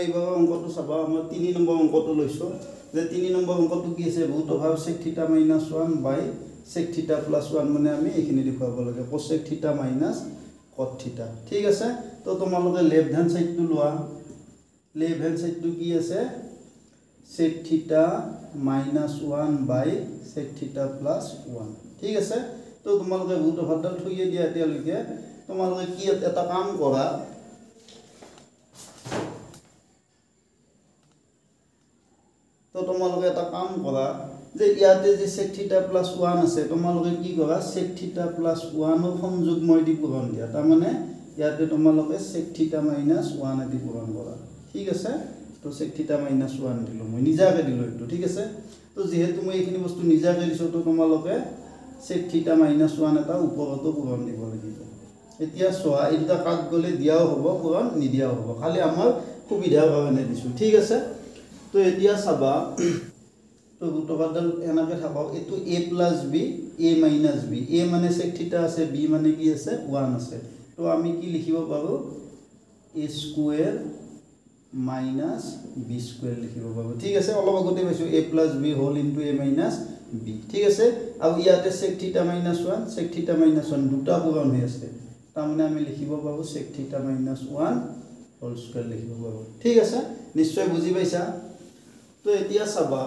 এইবাৰ অংকটো চাবা আমাৰ 3 নম্বৰ অংকটো লৈছো যে 3 নম্বৰ অংকটো কি আছে ৰুট অভাৰ sec θ - 1 বাই sec θ + 1 মানে আমি এইখিনি দেখুৱাব লাগে cosec θ - cot θ ঠিক আছে তো তোমালোকে লেফট হ্যান্ড সাইডটো লোৱা লেফট হ্যান্ড সাইডটো কি আছে sec θ - 1 বাই sec θ + 1 ঠিক আছে তো তোমালোকে ৰুট অভাৰডাল থৈয়ে দিয়া এতিয়ালৈকে তোমালোকে কি এটা কাম কৰা তো তোমালোকে এটা কাম কৰা যে ইয়াতে যে sec θ + 1 আছে তোমালোকে কি কৰা sec θ + 1 ৰ সংযোগময় দি পূৰণ দিয়া তাৰ মানে ইয়াতে তোমালোকে sec θ - 1 এদি পূৰণ কৰা ঠিক আছে তো sec θ - 1 দিলো মই নিজাকে দিলো এটো ঠিক আছে তো যেহেতু মই এইখিনি বস্তু নিজাকে দিছো তো তোমালোকে sec θ - 1 এটা ওপৰতো পূৰণ দিব লাগিব এতিয়া সোৱা এই দুটা কাট গলে দিয়াও হ'ব পূৰণ নিদিয়াও হ'ব খালি আমাৰ সুবিধাৰ কাৰণে দিছো ঠিক আছে তো এতিয়া চাবা তো ৰুট অভাৰডাল এনাকে থাকক এটো a + b a - b a মানে sec θ আছে b মানে কি আছে 1 আছে তো আমি কি লিখিব পাৰো a স্কয়াৰ - b স্কয়াৰ লিখিব পাৰো ঠিক আছে অলপ আগতে কৈছো a + b whole into a - b ঠিক আছে আৰু ইয়াতে sec θ - 1 sec θ - 1 দুটা পূৰণ হৈ আছে তাৰ মানে আমি লিখিব পাৰো sec θ - 1 হোল স্কয়াৰ লিখিব পাৰো ঠিক আছে নিশ্চয় বুজি পাইছা তো এতিয়া চাবা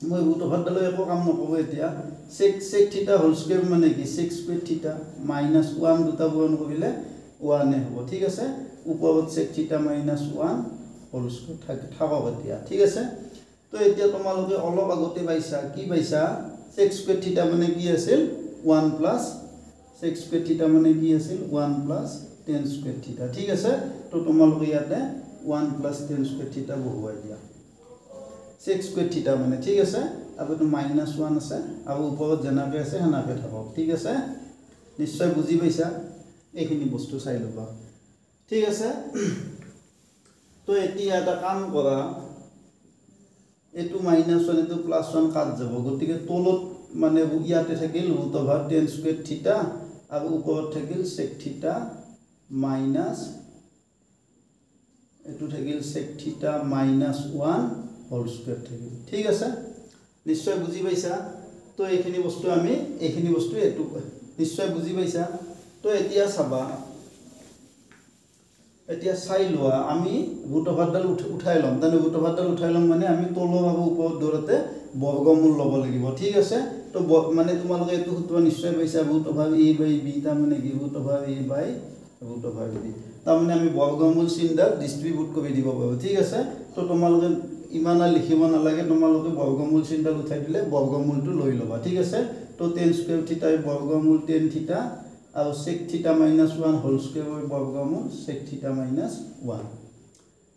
মই ৰুট অভাৰডালৰ একো কাম নকৰো এতিয়া sec θ হোল স্কয়াৰ মানে কি sec স্কয়াৰ θ - 1 দুটা পূৰণ কৰিলে 1 এ হ'ব ঠিক আছে ওপৰত sec θ - 1 হোল স্কয়াৰ থাকক এতিয়া ঠিক আছে তো এতিয়া তোমালোকে অলপ আগতে পাইছা কি পাইছা sec স্কয়াৰ θ মানে কি আছিল 1 প্লাস sec স্কয়াৰ θ মানে কি আছিল 1 প্লাস tan স্কয়াৰ θ ঠিক আছে তো তোমালোকে ইয়াতে 1 প্লাস tan স্কয়াৰ θ বহুৱাই দিয়া sec স্কয়াৰ θ মানে ঠিক আছে আৰু তো -1 আছে আৰু ওপৰত জনাকে আছে হেনাকে থাকক ঠিক আছে নিশ্চয় বুজি পাইছা এইখিনি বস্তু চাই লবা ঠিক আছে তো এতিয়া এটা কাম কৰা এটো -1 এটো +1 কাট যাব গতিকে তলত মানে ইয়াতে থাকিল ৰুট অভাৰ tan স্কয়াৰ θ আৰু ওপৰত থাকিল sec θ মাইনাস এটো থাকিল sec θ -1 হোল স্কয়ার থাকিল ঠিক আছে নিশ্চয় বুজি পাইছা তো এইখিনি বস্তু আমি এইখিনি বস্তু এটো নিশ্চয় বুজি পাইছা তো এতিয়া চাবা এতিয়া চাই লোৱা আমি ৰুট অভাৰডাল উঠাই লম তানে ৰুট অভাৰডাল উঠাই লম মানে আমি তলৰ আৰু ওপৰত ধৰতে বৰ্গমূল ল'ব লাগিব ঠিক আছে তো মানে তোমালোকে এটো সূত্ৰ নিশ্চয় পাইছা root over a by b তাৰ মানে কি root over a by root over b তাৰ মানে আমি বৰ্গমূল চিনডাল ডিস্ট্ৰিবিউট কৰি দিব পাৰো ঠিক আছে তো তোমালোকে ইমানা লিখিব নালাগে তোমালোকে বৰ্গমূল চিনডাল উঠাই দিলে বৰ্গমূলটো লৈ লবা ঠিক আছে তো tan স্কয়াৰ θ বৰ্গমূল tan θ আৰু sec θ - 1 হোল স্কয়াৰৰ বৰ্গমূল sec θ - 1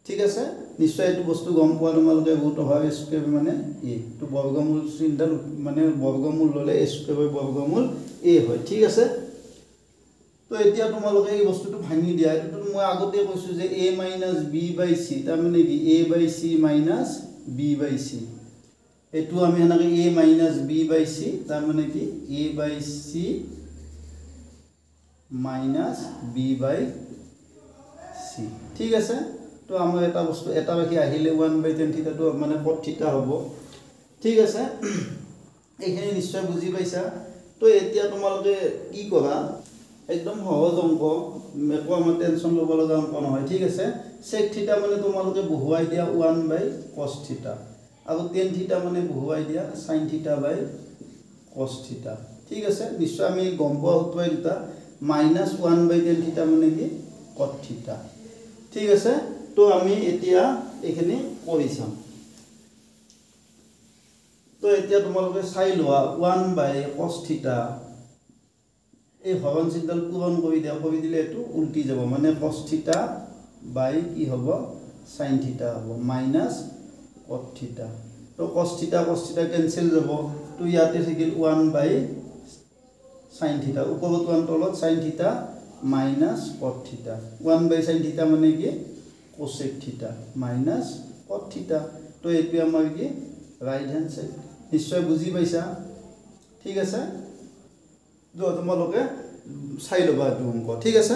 ঠিক আছে নিশ্চয় এটো বস্তু গম পোৱা তোমালোকে ৰুট অভাৰ স্কয়াৰ মানে a তো বৰ্গমূল চিনডাল মানে বৰ্গমূল ললে a স্কয়াৰৰ বৰ্গমূল a হয় ঠিক আছে তো এতিয়া তোমালোকে এই বস্তুটো ভাঙি দিয়া এটো মই আগতে কৈছো যে a - b / c তাৰ মানে কি a / c - b / c এটো আমি এনেকৈ a - b / c তাৰ মানে কি a / c - b / c ঠিক আছে তো আমাৰ এটা বস্তু এটা বাকি আহিলে 1/tan θ টো মানে cot θ হ'ব ঠিক আছে এইখিনি নিশ্চয় বুজি পাইছা তো এতিয়া তোমালোকে কি কৰা একদম সহজ অংক একো আমাৰ টেনচন ল'ব লগা অংক নহয় ঠিক আছে sec θ মানে তোমালোকে বহুৱাই দিয়া 1/cos θ আৰু tan θ মানে বহুৱাই দিয়া sin θ /cos θ ঠিক আছে নিশ্চয় আমি গম পোৱা সূত্ৰই দুটা -1/tan θ মানে কি cot θ ঠিক আছে তো আমি এতিয়া এখানে কৰি চাম তো এতিয়া তোমালোকে চাই লোৱা 1/cos θ এই হৰণ চিনডাল পূৰণ কৰি দিলে এটো উল্টি যাব মানে cos θ কি হ'ব sin θ হ'ব -cot θ তো cos θ কেনসেল যাব তো ইয়াতে থাকিল 1/sin θ ওপৰত 1 তলত sin θ -cot θ 1/sin θ মানে কি cosec θ -cot θ তো এটো আমাৰ কি রাইট হ্যান্ড সাইড নিশ্চয় বুজি পাইছা ঠিক আছে তো তোমালোকে চাই লবা এটো অংক ঠিক আছে